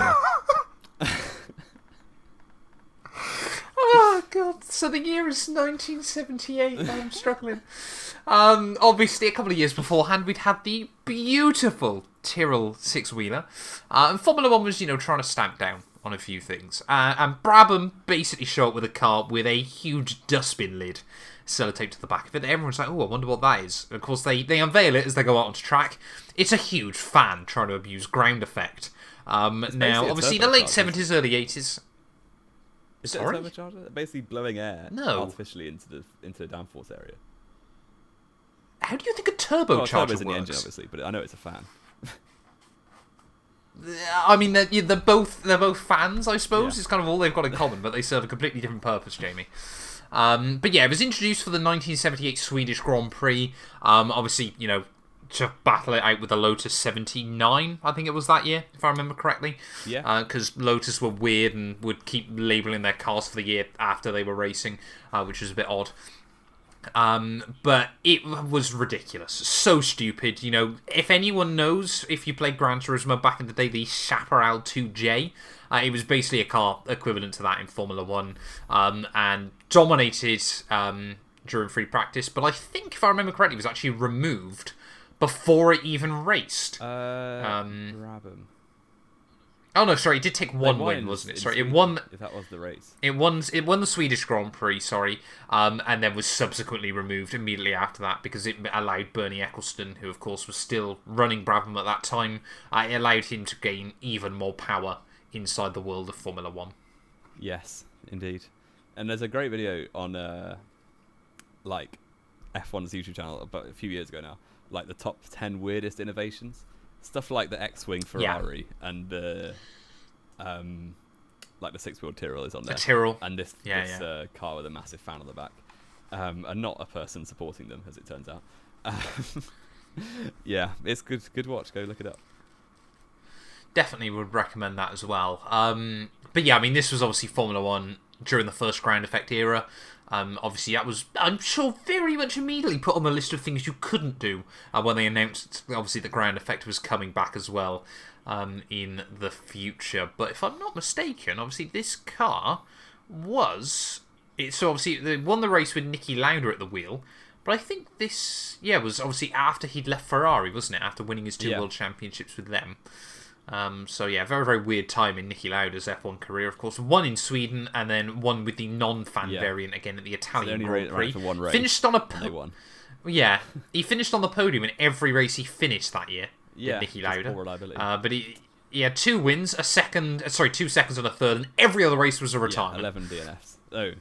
Oh, God. So the year is 1978. I'm struggling. Obviously, a couple of years beforehand, we'd had the beautiful Tyrrell 6-wheeler. And Formula 1 was, trying to stamp down on a few things. And Brabham basically showed up with a car with a huge dustbin lid sellotaped to the back of it. Everyone's like, oh, I wonder what that is. And of course, they unveil it as they go out onto track. It's a huge fan trying to abuse ground effect. Now, obviously, the late 70s, early 80s... Is it a turbocharger? Basically blowing air artificially into the downforce area. How do you think a turbocharger turbo's works? in the engine, obviously, but I know it's a fan. I mean, they're both fans, I suppose. Yeah. It's kind of all they've got in common, but they serve a completely different purpose, Jamie. But yeah, it was introduced for the 1978 Swedish Grand Prix. Obviously, to battle it out with the Lotus 79, I think it was that year, if I remember correctly. Yeah. Because Lotus were weird and would keep labelling their cars for the year after they were racing, which was a bit odd. But it was ridiculous. So stupid. You know, if anyone knows, if you played Gran Turismo back in the day, the Chaparral 2J, it was basically a car equivalent to that in Formula 1, and dominated during free practice. But I think, if I remember correctly, it was actually removed before it even raced. Brabham. Oh no, sorry, it did take one win, wasn't it? Sorry, it won. If that was the race, it won the Swedish Grand Prix. Sorry, and then was subsequently removed immediately after that because it allowed Bernie Ecclestone, who of course was still running Brabham at that time, it allowed him to gain even more power inside the world of Formula 1. Yes, indeed. And there's a great video on like F1's YouTube channel about a few years ago now, like the top 10 weirdest innovations. Stuff like the X-Wing Ferrari and the like the 6-wheel Tyrrell is on there. The Tyrrell. And this car with a massive fan on the back. And not a person supporting them, as it turns out. Yeah, it's good watch. Go look it up. Definitely would recommend that as well. But yeah, I mean, this was obviously Formula 1 during the first ground effect era. Obviously, that was, I'm sure, very much immediately put on the list of things you couldn't do when they announced, obviously, the ground effect was coming back as well in the future. But if I'm not mistaken, obviously, this car was... So, obviously, they won the race with Niki Lauda at the wheel. But I think this, was obviously after he'd left Ferrari, wasn't it? After winning his 2 World Championships with them. So yeah, very, very weird time in Niki Lauda's F1 career, of course. One in Sweden, and then one with the non-fan variant again at the Italian Grand Prix. For one race, finished on a won. Yeah, he finished on the podium in every race he finished that year. Yeah, Niki Lauda. Poor reliability. But he had 2 wins, 2 seconds and a third, and every other race was a retirement. 11 DNFs. Oh,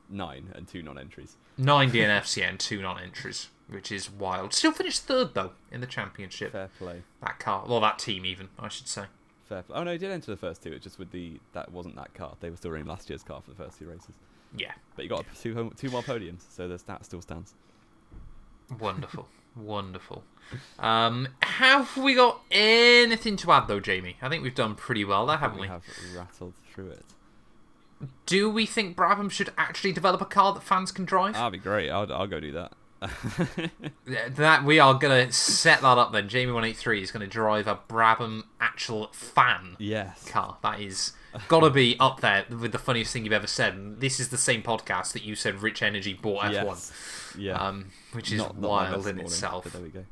9 and 2 non-entries. 9 DNFs, and 2 non-entries, which is wild. Still finished third, though, in the championship. Fair play. That car, well, that team even, I should say. Fair play. Oh no, he did enter the first 2. It's just with that wasn't that car. They were still running last year's car for the first 2 races. Yeah. But you got 2 more podiums, so the stat still stands. Wonderful. Wonderful. Have we got anything to add, though, Jamie? I think we've done pretty well there, haven't we? We have rattled through it. Do we think Brabham should actually develop a car that fans can drive? That'd be great. I'll go do that. That we are going to set that up then. Jamie183 is going to drive a Brabham actual fan car. That is got to be up there with the funniest thing you've ever said. And this is the same podcast that you said Rich Energy bought F1. Yeah. Which is wild in itself. But there we go.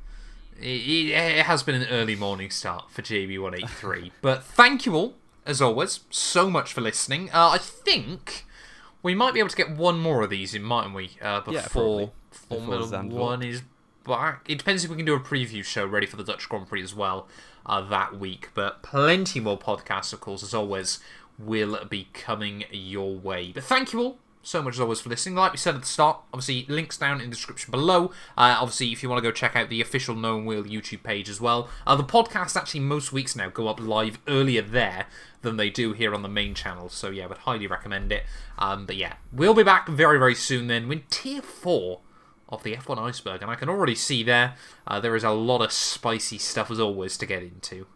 It has been an early morning start for Jamie183. But thank you all, as always, so much for listening. I think we might be able to get one more of these in, mightn't we? Before Formula 1 is back. It depends if we can do a preview show ready for the Dutch Grand Prix as well that week. But plenty more podcasts, of course, as always, will be coming your way. But thank you all so much as always for listening. Like we said at the start, obviously links down in the description below. Obviously, if you want to go check out the official Known Wheel YouTube page as well. The podcasts actually most weeks now go up live earlier there than they do here on the main channel. So yeah, I would highly recommend it. But yeah, we'll be back very, very soon then with Tier 4 of the F1 Iceberg. And I can already see there is a lot of spicy stuff as always to get into.